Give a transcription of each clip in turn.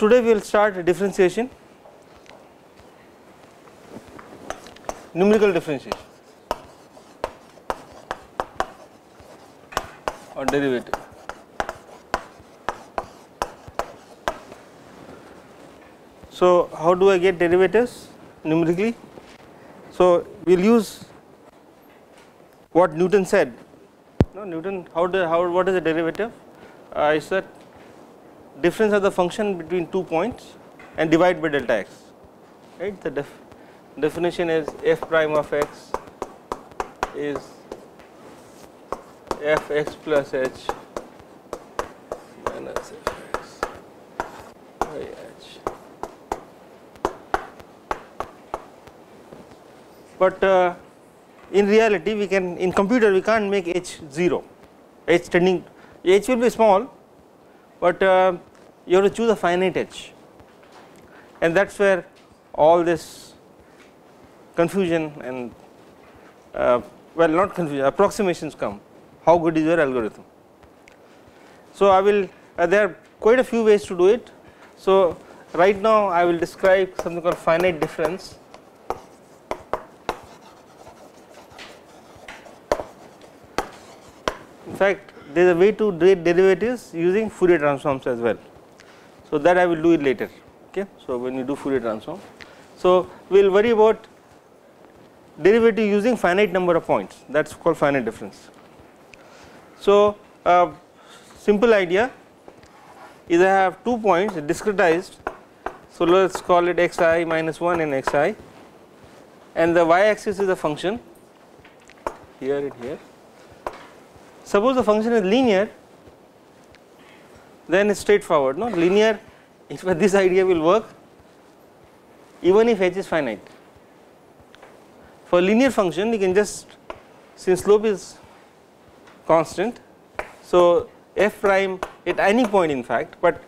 Today we will start differentiation, numerical differentiation or derivative. So how do I get derivatives numerically? So we will use what Newton said. No, Newton, what is a derivative? Is that difference of the function between 2 points and divide by delta x, right? The definition is f prime of x is fx plus h minus fx by h. But in reality we can, in computer we can't make h 0, h tending, h will be small, but you have to choose a finite h, and that is where all this confusion and well, not confusion, approximations come. How good is your algorithm? So I will there are quite a few ways to do it. So right now I will describe something called finite difference. In fact, there is a way to do derivatives using Fourier transforms as well. So that I will do it later. Okay. So when you do Fourier transform, so we will worry about derivative using finite number of points. That is called finite difference. So simple idea is I have 2 points discretized. So let us call it xi minus 1 and xi, and the y axis is a function here and here. Suppose the function is linear, then it's straightforward, no? Linear, if this idea will work even if h is finite. For linear function you can just, since slope is constant, so f prime at any point in fact, but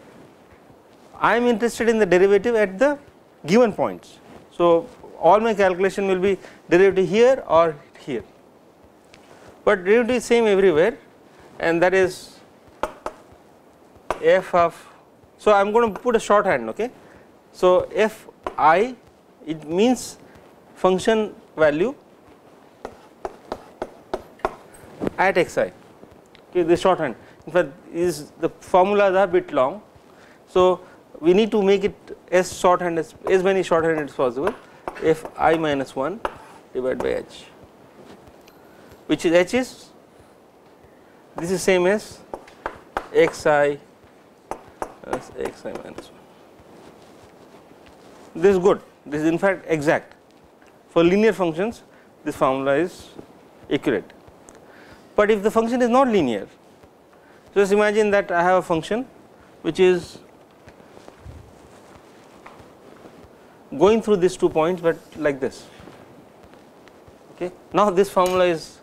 I am interested in the derivative at the given points. So all my calculation will be derivative here or here, but derivative is same everywhere, and that is f of, so I am going to put a shorthand, okay. So f I, it means function value at xi, okay, this shorthand. In fact, is the formulas are a bit long, so we need to make it as shorthand as many shorthand as possible. F I minus 1 divided by h, which is h is, this is same as xi as xi minus 1. This is good, this is in fact exact. For linear functions this formula is accurate, but if the function is not linear, just imagine that I have a function which is going through these 2 points, but like this, okay. Now this formula is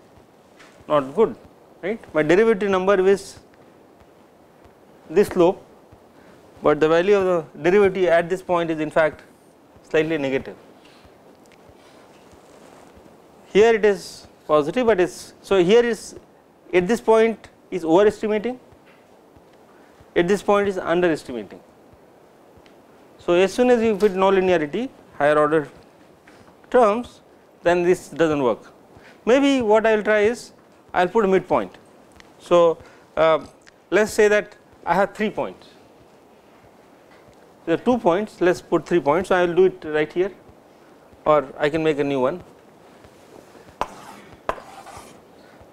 not good, right? My derivative number is this slope, but the value of the derivative at this point is in fact slightly negative. Here it is positive, but it's, so here is at this point is overestimating, at this point is underestimating. So as soon as you put nonlinearity, higher order terms, then this does not work. Maybe what I will try is I will put a midpoint. So let us say that I have 3 points. There are 2 points, let us put 3 points. So I will do it right here, or I can make a new one.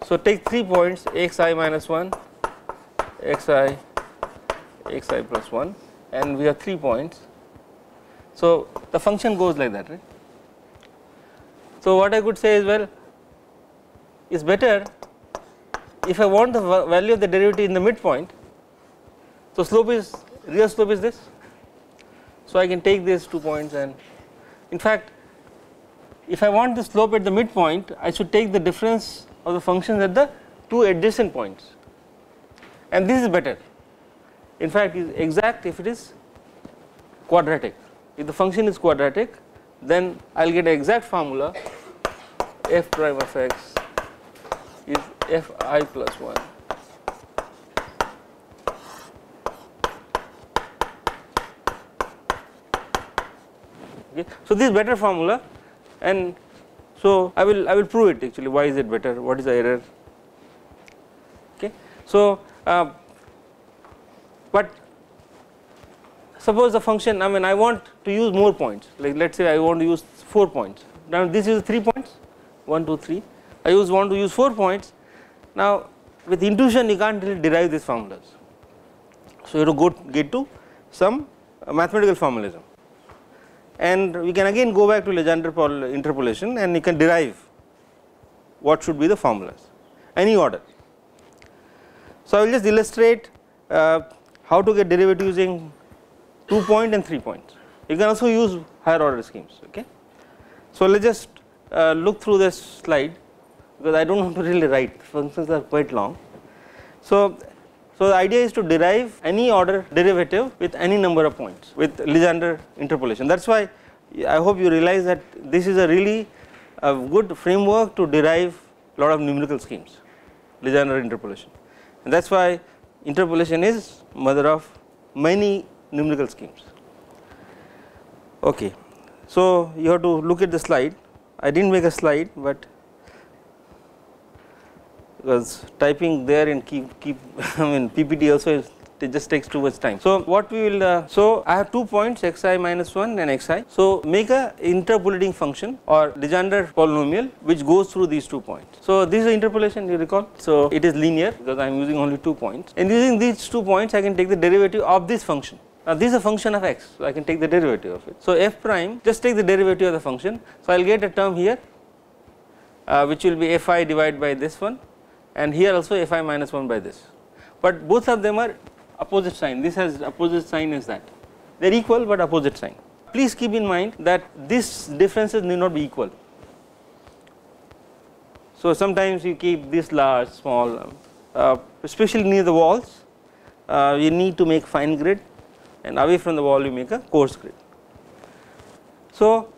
So take 3 points xi minus 1, xi plus 1, and we have 3 points. So the function goes like that, right? So what I could say is, well, it's better if I want the value of the derivative in the midpoint. So slope is, real slope is this. So I can take these 2 points, and in fact if I want the slope at the midpoint, I should take the difference of the functions at the 2 adjacent points, and this is better. In fact is exact if it is quadratic. If the function is quadratic, then I will get an exact formula f prime of x is f I plus 1 Okay. So, this is better formula, and so I will prove it actually. Why is it better? What is the error? Okay. So, but suppose the function, I mean I want to use more points, like let us say I want to use 4 points. Now this is 3 points, 1, 2, 3. I want to use 4 points. Now with intuition you can't really derive these formulas. So you have to get to some mathematical formalism, and we can again go back to Legendre interpolation, and you can derive what should be the formulas, any order. So I will just illustrate how to get derivative using 2 point and 3 points. You can also use higher order schemes. Okay. So let us just look through this slide, because I do not want to really write, functions are quite long. So the idea is to derive any order derivative with any number of points with Legendre interpolation. That is why I hope you realize that this is a really good framework to derive a lot of numerical schemes, Legendre interpolation, and that is why interpolation is mother of many numerical schemes. Okay. So you have to look at the slide. I did not make a slide, but because typing there and keep I mean PPT also it just takes too much time. So what we will so I have 2 points xi minus 1 and xi. So make a interpolating function or Legendre polynomial which goes through these 2 points. So this is the interpolation, you recall. So it is linear because I am using only 2 points, and using these 2 points I can take the derivative of this function. Now this is a function of x, so I can take the derivative of it. So f prime, just take the derivative of the function. So I will get a term here which will be fi divided by this one, and here also fi minus 1 by this, but both of them are opposite sign. This has opposite sign as that, they are equal but opposite sign. Please keep in mind that these differences need not be equal. So sometimes you keep this large, small, especially near the walls you need to make fine grid, and away from the wall you make a coarse grid. So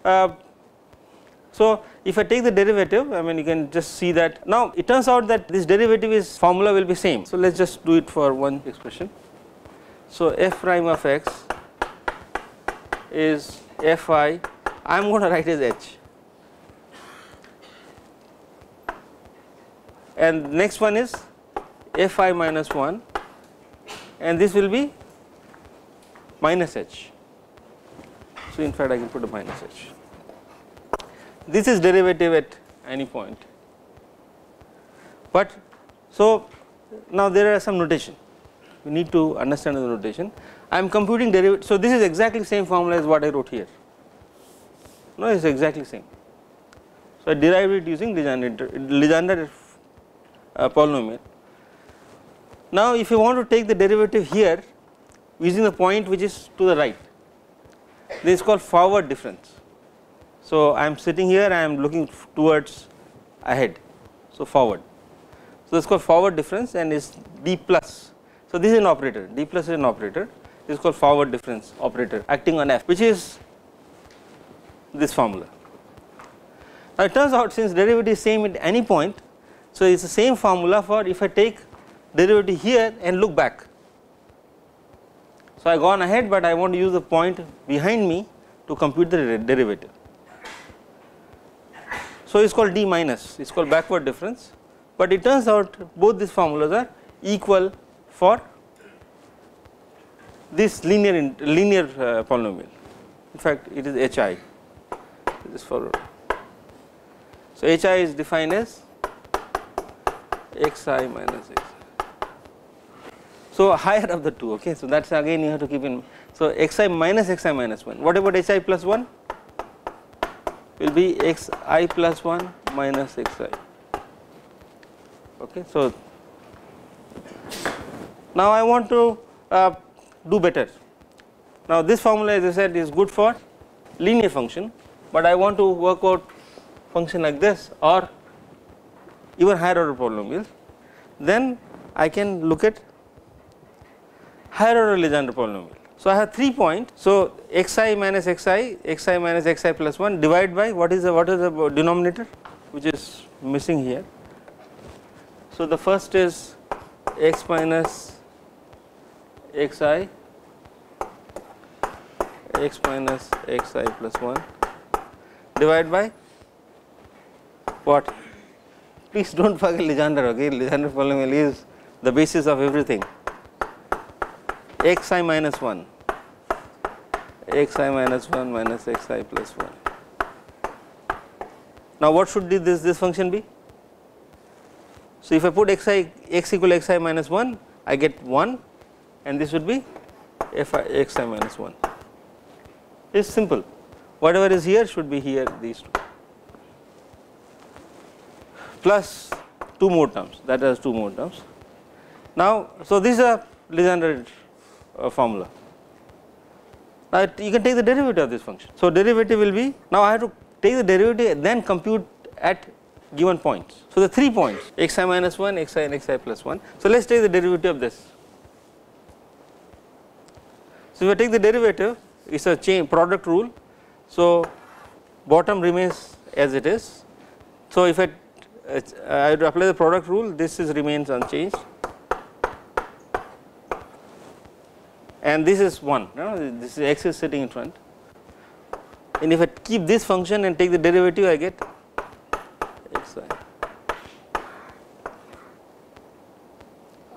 so if I take the derivative, I mean you can just see that now it turns out that this derivative is formula will be same. So let us just do it for one expression. So f prime of x is fi, I am going to write as h, and next one is fi minus 1, and this will be minus h. So in fact I can put a minus h. This is derivative at any point, but so now there are some notation, we need to understand the notation. I am computing derivative. So this is exactly same formula as what I wrote here. No, it is exactly same. So I derived it using Legendre polynomial. Now if you want to take the derivative here using the point which is to the right, this is called forward difference. So I am sitting here, I am looking towards ahead, so forward. So this is called forward difference and is d plus. So this is an operator, d plus is an operator. This is called forward difference operator acting on f, which is this formula. Now it turns out since derivative is same at any point, so it is the same formula for if I take derivative here and look back. So I gone ahead, but I want to use the point behind me to compute the derivative. So it is called d minus, it is called backward difference, but it turns out both these formulas are equal for this linear polynomial. In fact it is hi, this forward. So hi is defined as xi minus x. So higher of the two, okay. So that is again you have to keep in. So xi minus 1. What about hi plus 1? Will be xi plus 1 minus xi. Okay. So now I want to do better. Now this formula, as I said, is good for linear function, but I want to work out function like this or even higher order polynomials. Then I can look at higher order Legendre polynomial. So I have 3 points. So xi minus xi plus 1 divided by what is the denominator which is missing here. So the first is x minus xi x minus xi plus 1 divided by what? Please do not forget Legendre, okay? Legendre polynomial is the basis of everything. Xi minus 1, xi minus 1 minus xi plus 1. Now, what should this function be? So, if I put x equal xi minus 1, I get 1 and this would be xi minus 1. It is simple. Whatever is here should be here, these two, plus 2 more terms, that has 2 more terms. Now, so this is a Legendre formula. Now, you can take the derivative of this function. So, derivative will be, now I have to take the derivative then compute at given points. So, the 3 points xi minus 1, xi and xi plus 1. So, let us take the derivative of this. So, if I take the derivative, it is a chain product rule. So, bottom remains as it is. So, if I have to apply the product rule, this is remains unchanged and this is 1, this is x is sitting in front, and if I keep this function and take the derivative, I get xi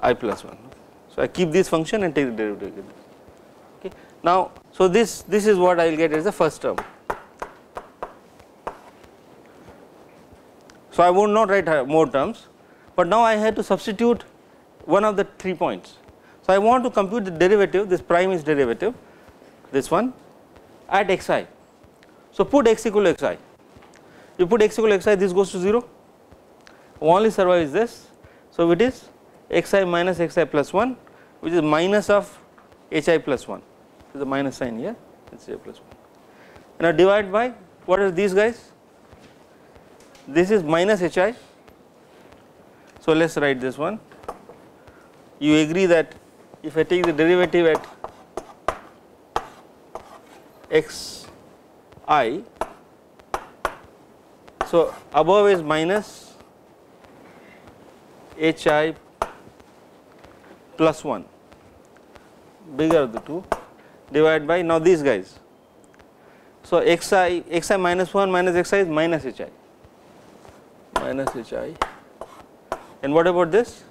I plus 1. So, I keep this function and take the derivative. Okay. Now, so this is what I will get as the first term. So, I would not write more terms, but now I had to substitute one of the 3 points. So, I want to compute the derivative, this prime is derivative, this one at xi. So, put x equal to xi. You put x equal to xi, this goes to 0, only survives this. So, it is xi minus xi plus 1, which is minus of hi plus 1, there is a minus sign here, it is hi plus 1. And now divide by what are these guys? This is minus hi. So, let us write this one. You agree that if I take the derivative at xi, so above is minus hi plus 1, bigger of the two, divided by now these guys. So, xi minus 1 minus xi is minus hi, and what about this?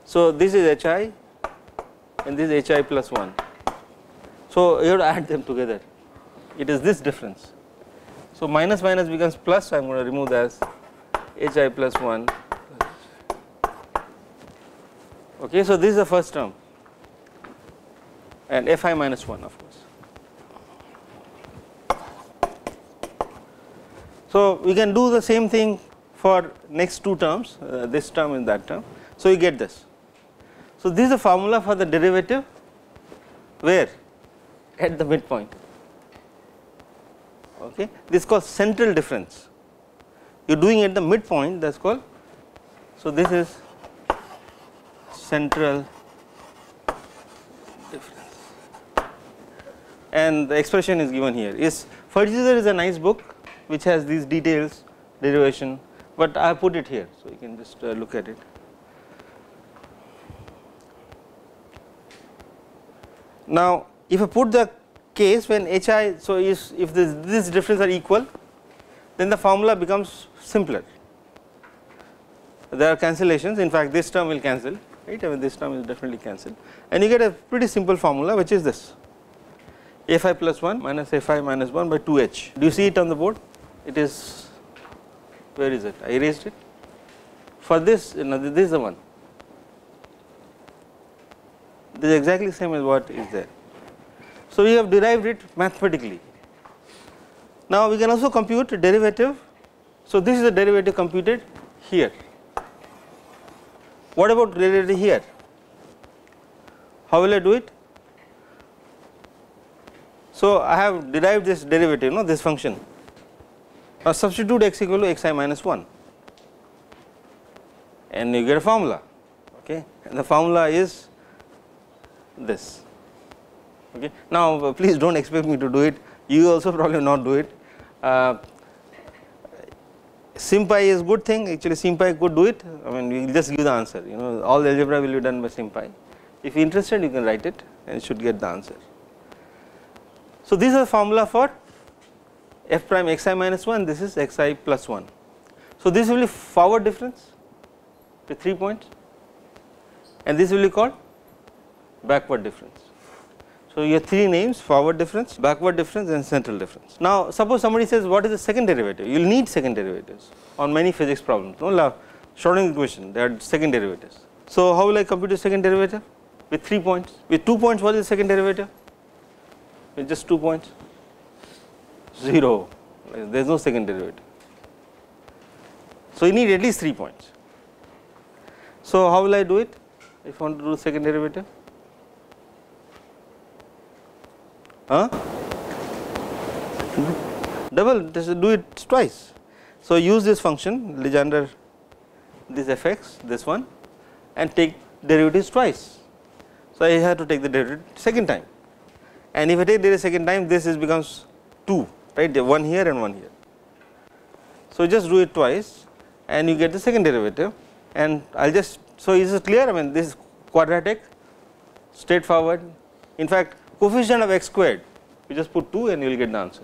So, this is hi and this is hi plus 1. So, you have to add them together, it is this difference. So, minus minus becomes plus, I am going to remove as hi plus 1. Okay, so, this is the first term and fi minus 1 of course. So, we can do the same thing for next 2 terms, this term and that term. So, you get this. So, this is the formula for the derivative where at the midpoint. Okay. This is called central difference, you are doing at the midpoint, that is called. So, this is central difference and the expression is given here. Fertzinger is a nice book which has these details, derivation, but I have put it here. So, you can just look at it. Now, if I put the case when hi, so if this difference are equal, then the formula becomes simpler. There are cancellations, in fact, this term will cancel, right, I mean this term is definitely cancelled, and you get a pretty simple formula which is this fi plus 1 minus fi minus 1 by 2h. Do you see it on the board? It is, where is it? I erased it. For this, this is the one. This is exactly same as what is there. So, we have derived it mathematically. Now, we can also compute derivative. So, this is the derivative computed here. What about derivative here? How will I do it? So, I have derived this derivative, this function. Now, substitute x equal to xi minus 1 and you get a formula, okay, and the formula is this. Okay. Now, please do not expect me to do it, you also probably not do it. SymPy is good thing, actually SymPy could do it, I mean we will just give the answer, all the algebra will be done by SymPy. If you are interested, you can write it and you should get the answer. So, this is the formula for f prime xi minus 1, this is xi plus 1. So, this will be forward difference with 3 points and this will be called backward difference. So, you have 3 names, forward difference, backward difference and central difference. Now, suppose somebody says what is the second derivative? You will need second derivatives on many physics problems, no Schrodinger equation, they are second derivatives. So, how will I compute the second derivative? With 3 points, with 2 points what is the second derivative? With just 2 points, 0, there is no second derivative. So, you need at least 3 points. So, how will I do it if I want to do second derivative? Double, just do it twice. So, use this function Legendre this fx, this one, and take derivatives twice. So, I have to take the derivative second time, and if I take the second time, this is becomes 2, right, one here and one here. So, just do it twice and you get the second derivative, and I will just, so is it clear? I mean, this is quadratic, straightforward. In fact, coefficient of x squared, you just put 2 and you will get the answer.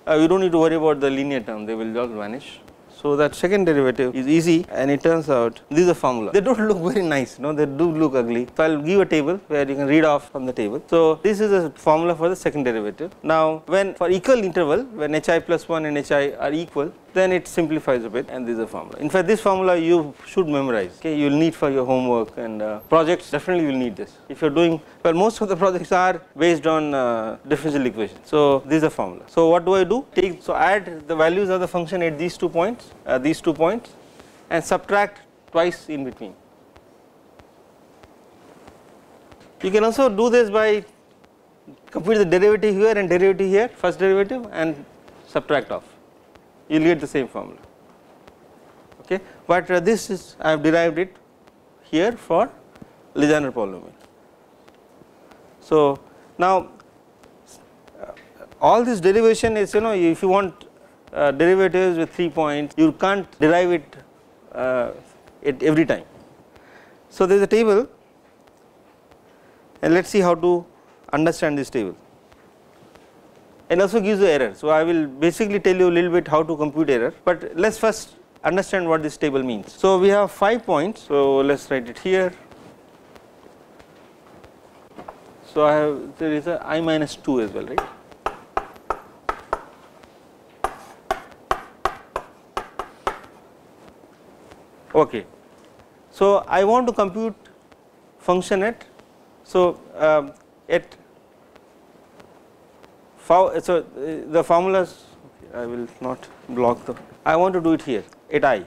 You do not need to worry about the linear term, they will all vanish. So, that second derivative is easy, and it turns out this is a formula. They do not look very nice, no, they do look ugly. So, I will give a table where you can read off from the table. So, this is a formula for the second derivative. Now, when for equal interval, when hi plus 1 and hi are equal, then it simplifies a bit, and this is a formula. In fact, this formula you should memorize, okay, you will need for your homework and projects, definitely you will need this. If you are doing, well, most of the projects are based on differential equations. So, this is a formula. So, what do I do? Take, so add the values of the function at these 2 points, and subtract twice in between. You can also do this by compute the derivative here and derivative here, first derivative, and subtract off. You will get the same formula, okay. But this is, I have derived it here for Legendre polynomial. So, now all this derivation is, you know, if you want derivatives with 3 points, you can't derive it at every time. So, there is a table, and let us see how to understand this table, and also gives the error. So, I will basically tell you a little bit how to compute error, but let us first understand what this table means. So, we have 5 points, so let us write it here. So, I have, there is a I minus 2 as well, right. Okay. So, I want to compute function at, so at, so the formulas, I will not block them, I want to do it here at I.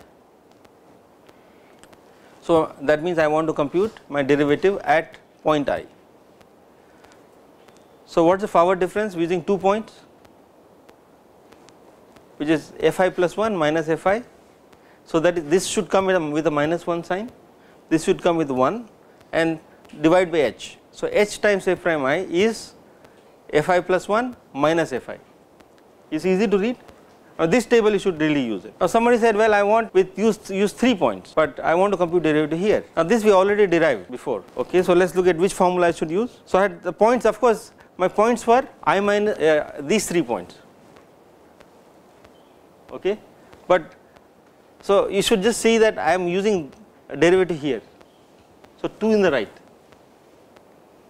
So, that means I want to compute my derivative at point I. So, what is the forward difference using 2 points, which is fi plus 1 minus fi. So, that is, this should come with a minus 1 sign, this should come with 1 and divide by h. So, h times f prime I is fi plus 1 minus fi. It's easy to read. Now, this table you should really use it. Now, somebody said, well, I want with use 3 points, but I want to compute derivative here. Now, this we already derived before. Okay, so, let us look at which formula I should use. So, I had the points, of course, my points were I minus these 3 points. Okay, but so you should just see that I am using a derivative here. So, 2 in the right.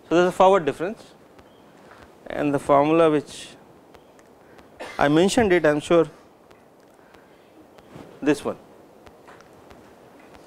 So, there is a forward difference, and the formula which I mentioned it, I am sure this one.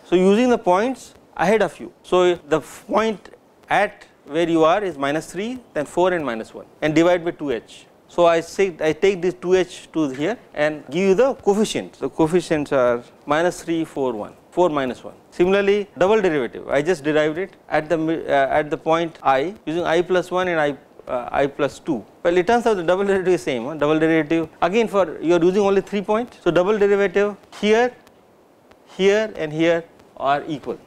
So, using the points ahead of you. So, the point at where you are is minus 3, then 4 and minus 1, and divide by 2h. So, I take this 2h to here and give you the coefficients. The coefficients are minus 3, 4, 1, 4 minus 1. Similarly, double derivative, I just derived it at the point I using I plus 1 and I plus 2. Well, it turns out the double derivative is same. Double derivative again, for you are using only 3 points. So, double derivative here, here and here are equal.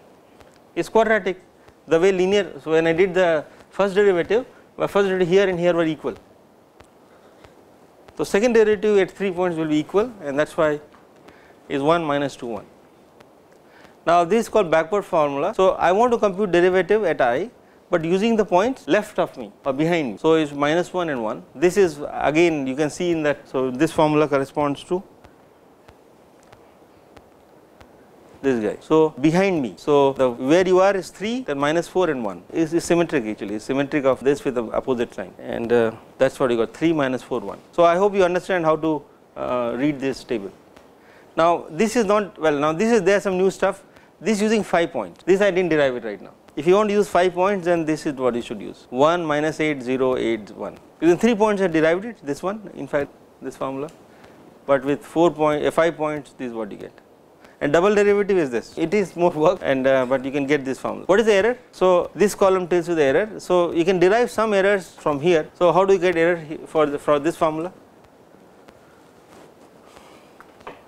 It is quadratic, the way linear. So, when I did the first derivative, my first derivative here and here were equal. So, second derivative at 3 points will be equal, and that is why is 1 minus 2 1. Now, this is called backward formula. So, I want to compute derivative at I but using the points left of me or behind me. So, it is minus 1 and 1. This is again you can see in that. So, this formula corresponds to this guy. So, behind me. So, the where you are is 3, then minus 4 and 1 is symmetric actually, is symmetric of this with the opposite sign, and that is what you got, 3 minus 4 1. So, I hope you understand how to read this table. Now, this is not well, now this is there some new stuff, this using 5 points, this I did not derive it right now. If you want to use 5 points, then this is what you should use, 1 minus 8 0 8 1. Using 3 points I derived it, this one in fact this formula, but with 5 points this is what you get. And double derivative is this, it is more work, and but you can get this formula. What is the error? So, this column tells you the error. So, you can derive some errors from here. So, how do you get error for this formula?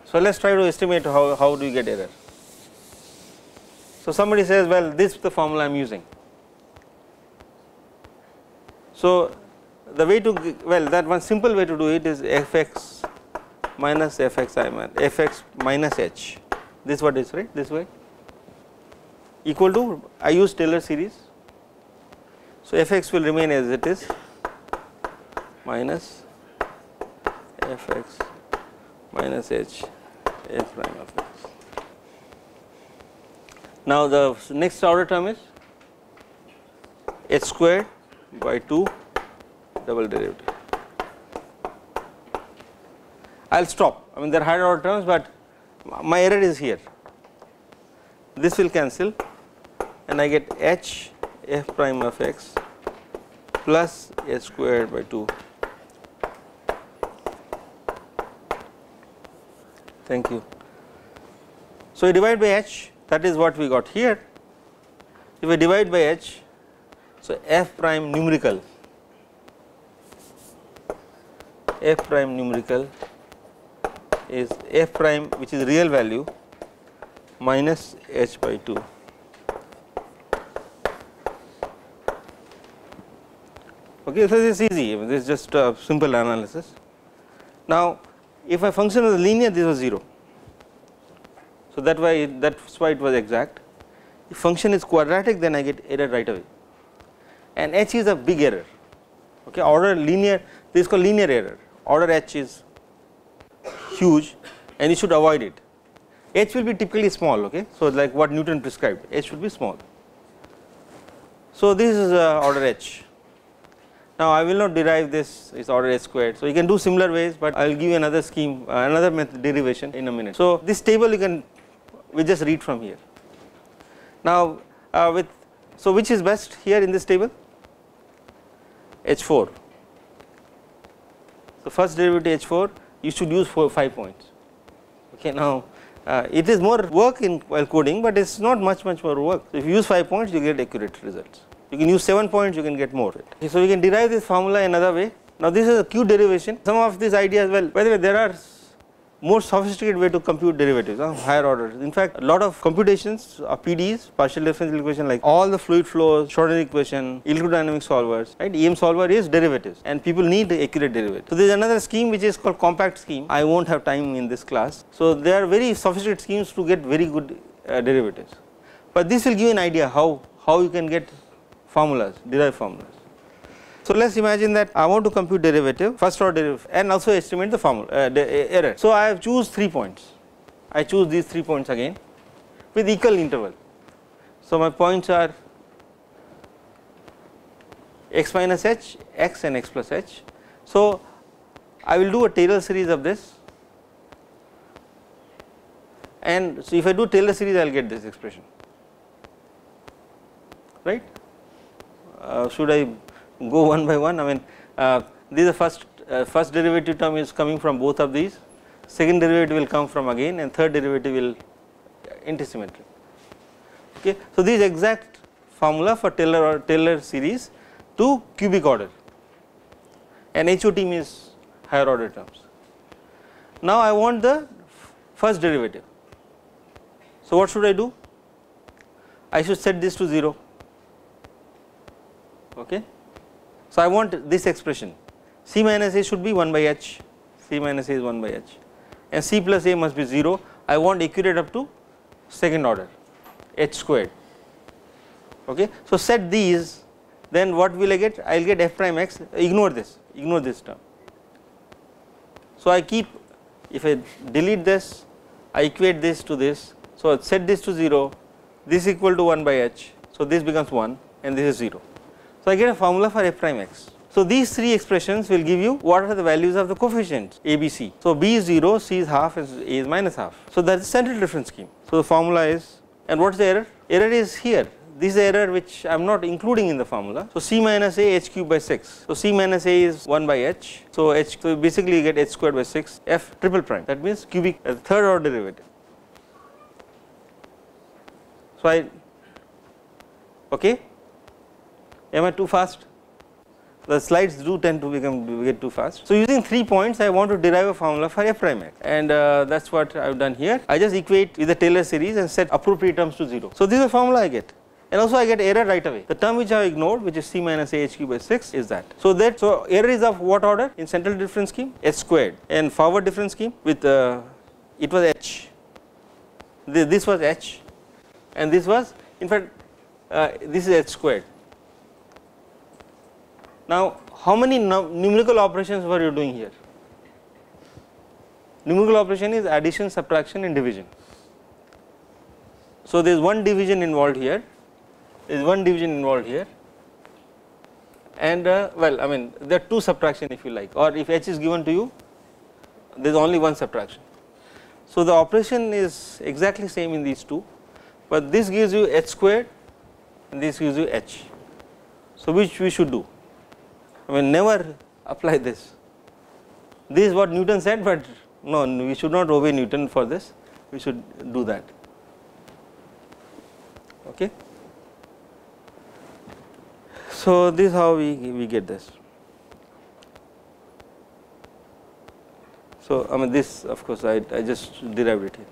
So, let us try to estimate how do you get error. So, somebody says, well, this is the formula I am using. So, the way to, well, that one simple way to do it is fx minus fx minus h. This is what is right, this way, equal to, I use Taylor series. So, fx will remain as it is, minus fx minus h f prime of x. Now, the next order term is h squared by 2 double derivative. I will stop, I mean there are higher order terms, but my error is here. This will cancel and I get h f prime of x plus h squared by 2. Thank you. So, you divide by h, that is what we got here. If I divide by h, so f prime numerical is f prime, which is real value, minus h by 2. Okay, so this is easy, this is just a simple analysis. Now, if my function was linear, this was 0. So, that's why it was exact. If function is quadratic, then I get error right away, and h is a big error. Okay, order linear, this is called linear error. Order h is huge and you should avoid it. H will be typically small, okay. So, like what Newton prescribed, h should be small. So, this is order h. Now, I will not derive this, is order h squared. So, you can do similar ways, but I will give you another scheme, another method derivation in a minute. So, this table you can, we just read from here. Now, so which is best here in this table? h4. So, first derivative h4, you should use 5 points. Okay, now, it is more work in while coding, but it is not much more work. So, if you use 5 points, you get accurate results. You can use 7 points, you can get more. Okay, so, you can derive this formula another way. Now, this is a Q derivation. Some of these ideas, well, by the way, there are more sophisticated way to compute derivatives, higher orders. In fact, a lot of computations of PDEs, partial differential equation, like all the fluid flows, Schrodinger equation, electrodynamic solvers, right? EM solver is derivatives, and people need accurate derivatives. So, there is another scheme which is called compact scheme. I won't have time in this class. So, there are very sophisticated schemes to get very good derivatives, but this will give you an idea how you can get formulas, derived formulas. So, let us imagine that I want to compute derivative, first order derivative, and also estimate the formula, the error. So, I have choose 3 points, I choose these 3 points again with equal interval. So, my points are x minus h, x and x plus h. So, I will do a Taylor series of this, and so if I do Taylor series, I will get this expression, right. Should I go one by one? I mean, this is the first derivative term is coming from both of these, second derivative will come from again, and third derivative will antisymmetric. Okay. So, this is exact formula for Taylor series to cubic order, and HOT means higher order terms. Now, I want the first derivative. So, what should I do? I should set this to 0. Okay. So, I want this expression, C minus A should be 1 by h, C minus A is 1 by h, and C plus A must be 0. I want accurate up to second order, h squared. Okay. So, set these then what will I get? I will get f prime x, ignore this term. So, I keep, if I delete this, I equate this to this. So, set this to 0, this equal to 1 by h. So, this becomes 1 and this is 0. So, I get a formula for f prime x. So, these three expressions will give you what are the values of the coefficients a, b, c. So, b is 0, c is half and a is minus half. So, that is central difference scheme. So, the formula is, and what is the error? Error is here. This is the error which I am not including in the formula. So, c minus a h cube by 6. So, c minus a is 1 by h. So, h, so basically you get h squared by 6 f triple prime, that means cubic third order derivative. So, okay, am I too fast? The slides do tend to get too fast. So, using 3 points I want to derive a formula for f prime x, and that is what I have done here. I just equate with the Taylor series and set appropriate terms to 0. So, this is the formula I get, and also I get error right away. The term which I ignored, which is c minus a h cube by 6, is that. So, error is of what order in central difference scheme? H squared, and forward difference scheme with it was h, this was h, and this was, in fact this is h squared. Now, how many numerical operations were you doing here? Numerical operation is addition, subtraction and division. So, there is one division involved here, and well, I mean there are two subtraction if you like, or if h is given to you, there is only one subtraction. So, the operation is exactly same in these two, but this gives you h squared and this gives you h. So, which we should do? I mean, never apply this. This is what Newton said, but no, we should not obey Newton for this, we should do that. Okay. So, this is how we get this. So, I mean this of course I just derived it here.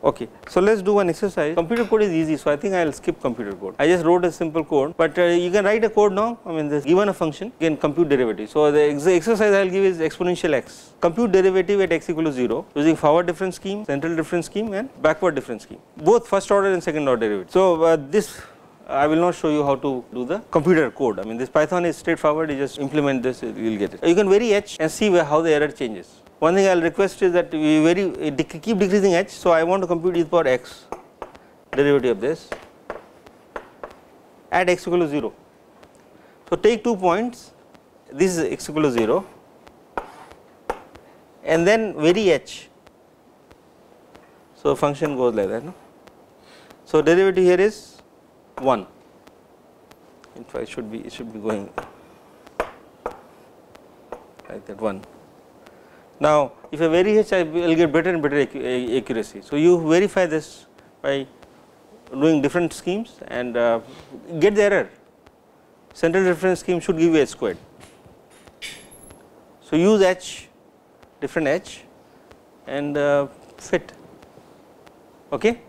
Okay. So, let us do one exercise. Computer code is easy, so I think I will skip computer code. I just wrote a simple code, but you can write a code now. I mean, given a function, you can compute derivative. So, the exercise I will give is exponential x. Compute derivative at x equal to 0 using forward difference scheme, central difference scheme and backward difference scheme, both first order and second order derivative. So, this I will not show you how to do the computer code. I mean, this Python is straightforward, you just implement this, you will get it. You can vary h and see how the error changes. One thing I will request is that we keep decreasing h. So, I want to compute e to the power x derivative of this at x equal to 0. So, take 2 points, this is x equal to 0 and then vary h. So, function goes like that. No? So, derivative here is 1, in fact it should be going like that 1. Now, if I vary h, I will get better and better accuracy. So, you verify this by doing different schemes and get the error. Central difference scheme should give you h squared. So, use h, different h and fit. Okay.